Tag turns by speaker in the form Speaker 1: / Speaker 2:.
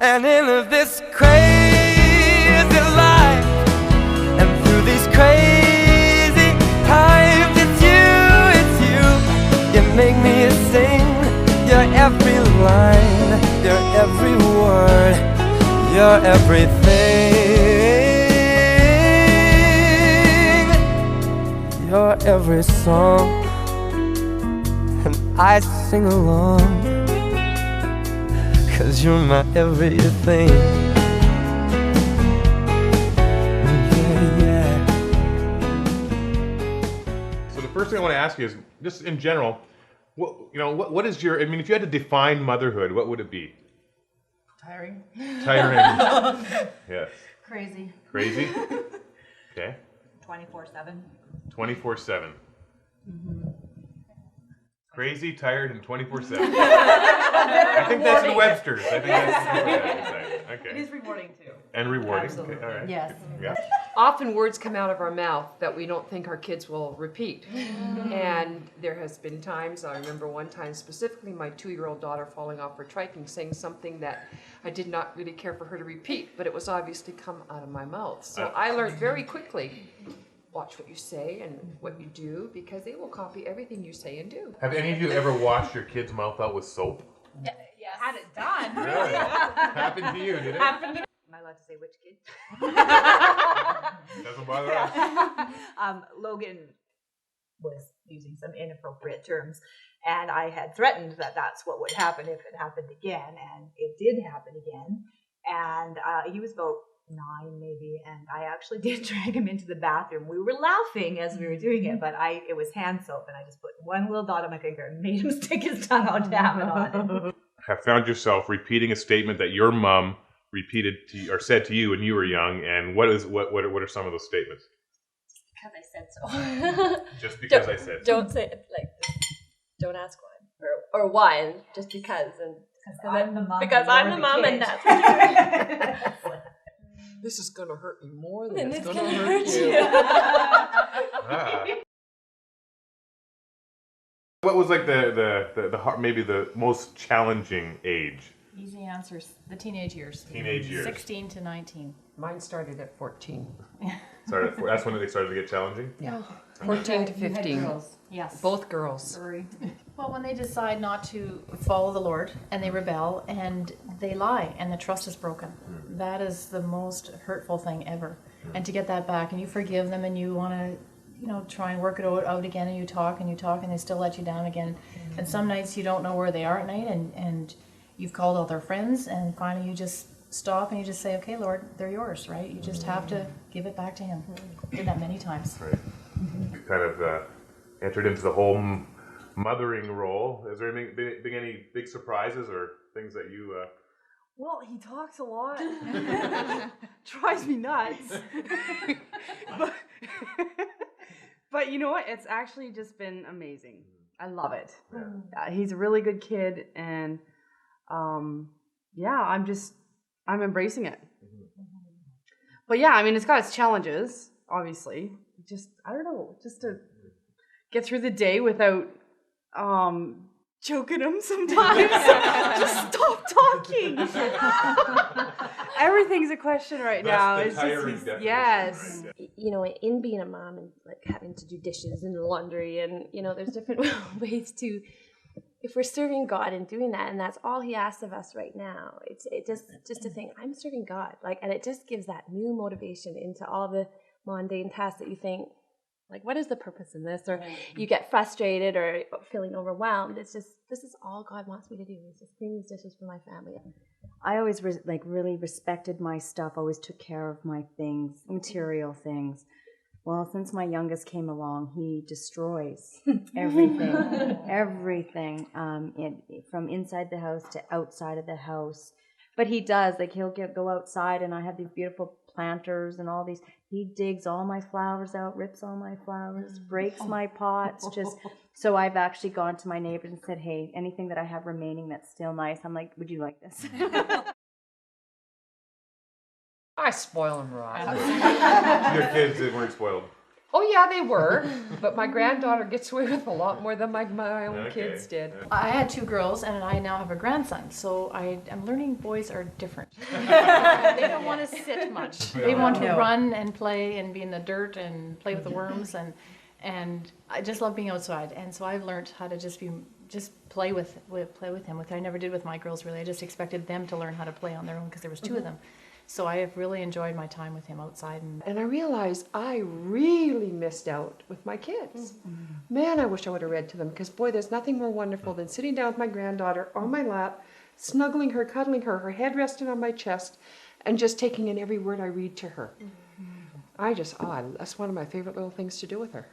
Speaker 1: And in this crazy life, and through these crazy times, it's you. You make me sing your every line, your every word, your everything, your every song. And I sing along, 'cause you're my everything. Yeah.
Speaker 2: So the first thing I want to ask you is, just in general, what is your, I mean, if you had to define motherhood, what would it be?
Speaker 3: Tiring.
Speaker 2: Tiring. Yes.
Speaker 3: Crazy.
Speaker 2: Crazy? Okay.
Speaker 3: 24/7.
Speaker 2: 24/7. Crazy, tired, and 24/7. I think that's in Webster's. I think that's okay.
Speaker 3: It is rewarding too.
Speaker 2: And rewarding.
Speaker 3: Absolutely.
Speaker 2: Okay, all right.
Speaker 3: Yes.
Speaker 2: Yeah.
Speaker 4: Often words come out of our mouth that we don't think our kids will repeat. And there has been times, I remember one time specifically, my 2-year-old daughter falling off her trike and saying something that I did not really care for her to repeat, but it was obviously come out of my mouth. So I learned very quickly, watch what you say and what you do, because they will copy everything you say and do.
Speaker 2: Have any of you ever washed your kid's mouth out with soap?
Speaker 3: Yes. Had it done.
Speaker 2: Really? Happened to you, did it?
Speaker 3: Am I allowed to say which kid?
Speaker 2: Doesn't bother us.
Speaker 3: Logan was using some inappropriate terms, and I had threatened that that's what would happen if it happened again, and it did happen again. And he was about 9 maybe, and I actually did drag him into the bathroom. We were laughing as we were doing it, but it was hand soap, and I just put one little dot on my finger and made him stick his tongue out to have it on it.
Speaker 2: Have found yourself repeating a statement that your mom repeated to you, or said to you when you were young, and what are some of those statements?
Speaker 5: Because I said so.
Speaker 2: Just because I said so.
Speaker 5: Don't say it like this. Don't ask why or why, and just because, and
Speaker 3: I'm the mom.
Speaker 5: because I'm the mom, and that's what
Speaker 4: This is going to hurt me more than
Speaker 5: and
Speaker 4: it's
Speaker 5: it's
Speaker 4: going to
Speaker 5: gonna
Speaker 4: hurt
Speaker 5: hurt
Speaker 4: you.
Speaker 5: you.
Speaker 2: What was like maybe the most challenging age?
Speaker 3: Easy answers. The teenage years.
Speaker 2: Teenage years.
Speaker 3: 16 to 19.
Speaker 4: Mine started at 14.
Speaker 2: That's when they started to get challenging?
Speaker 4: Yeah. 14 to
Speaker 3: You had
Speaker 4: 15.
Speaker 3: girls. Yes.
Speaker 4: Both girls.
Speaker 3: Sorry.
Speaker 6: Well, when they decide not to follow the Lord and they rebel and they lie and the trust is broken, that is the most hurtful thing ever. And to get that back and you forgive them and you want to, try and work it out again, and you talk and they still let you down again. And some nights you don't know where they are at night, and you've called all their friends, and finally you just stop and you just say, okay, Lord, they're yours, right? You just have to give it back to Him. Did that many times.
Speaker 2: Right. You kind of entered into the whole mothering role. Has there been any big surprises or things that you...
Speaker 7: Well, he talks a lot. Drives me nuts. But you know what? It's actually just been amazing. I love it.
Speaker 2: Yeah.
Speaker 7: He's a really good kid, and I'm embracing it. But yeah, I mean, it's got its challenges, obviously. I don't know, just to get through the day without choking him sometimes. Just stop talking. Everything's a question right now.
Speaker 2: That's
Speaker 7: It's
Speaker 2: the tiring
Speaker 7: just
Speaker 2: definition,
Speaker 7: yes.
Speaker 2: right?
Speaker 5: In being a mom and like having to do dishes and laundry, and there's different ways to. If we're serving God and doing that, and that's all He asks of us right now, it's just to think I'm serving God, and it just gives that new motivation into all the mundane tasks that you think, like, what is the purpose in this? Or you get frustrated or feeling overwhelmed. It's just, this is all God wants me to do, is just clean these dishes for my family.
Speaker 8: I always really respected my stuff, always took care of my things, material things. Well, since my youngest came along, he destroys everything, from inside the house to outside of the house. But he does, he'll go outside, and I have these beautiful planters and all these. He digs all my flowers out, rips all my flowers, breaks my pots. So I've actually gone to my neighbors and said, hey, anything that I have remaining that's still nice, I'm like, would you like this?
Speaker 4: I spoil them rotten.
Speaker 2: Your kids weren't spoiled.
Speaker 4: Oh yeah, they were, but my granddaughter gets away with a lot more than my own kids did.
Speaker 6: I had 2 girls, and I now have a grandson, so I'm learning boys are different. They don't want to sit much. They want to run and play and be in the dirt and play with the worms, and I just love being outside. And so I've learned how to just play with him. Which I never did with my girls really. I just expected them to learn how to play on their own because there was 2 of them. So I have really enjoyed my time with him outside.
Speaker 4: And I realized I really missed out with my kids. Man, I wish I would have read to them, because boy, there's nothing more wonderful than sitting down with my granddaughter on my lap, snuggling her, cuddling her, her head resting on my chest, and just taking in every word I read to her. That's one of my favorite little things to do with her.